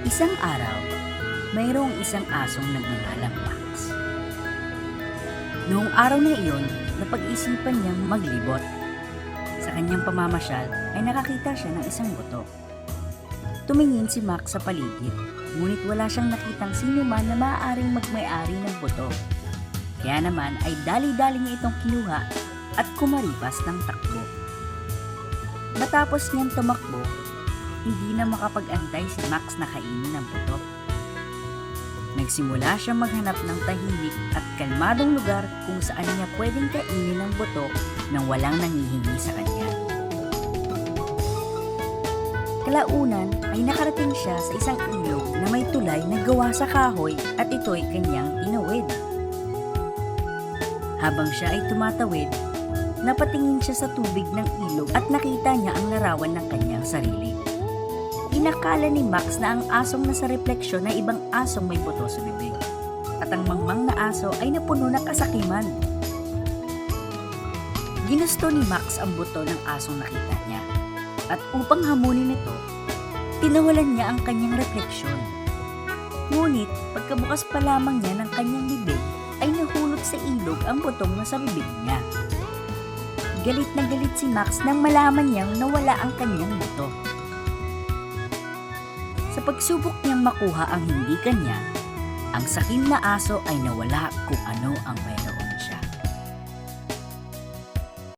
Isang araw, mayroong isang asong nagngangalang Max. Noong araw na iyon, napag-isipan niyang maglibot. Sa kanyang pamamasyal ay nakakita siya ng isang buto. Tumingin si Max sa paligid, ngunit wala siyang nakitang sino man na maaaring magmay-ari ng buto. Kaya naman ay dali-dali niya itong kinuha at kumaripas ng takbo. Matapos niyang tumakbo, hindi na makapag-antay si Max na kainin ng buto. Nagsimula siyang maghanap ng tahimik at kalmadong lugar kung saan niya pwedeng kainin ng buto nang walang nanghihingi sa kanya. Kalaunan ay nakarating siya sa isang ilog na may tulay na gawa sa kahoy at ito'y kanyang tinawid. Habang siya ay tumatawid, napatingin siya sa tubig ng ilog at nakita niya ang larawan ng kanyang sarili. Inakala ni Max na ang asong nasa refleksyon ay ibang asong may buto sa bibig, at ang mangmang na aso ay napuno ng kasakiman. Ginusto ni Max ang buto ng asong nakita niya, at upang hamunin ito, tinawalan niya ang kanyang refleksyon. Ngunit pagkabukas pa lamang niya ng kanyang bibig, ay nahulog sa ilog ang butong nasa bibig niya. Galit na galit si Max nang malaman niyang nawala ang kanyang buto. Sa pagsubok niyang makuha ang hindi kanya, ang sakim na aso ay nawala kung ano ang mayroon.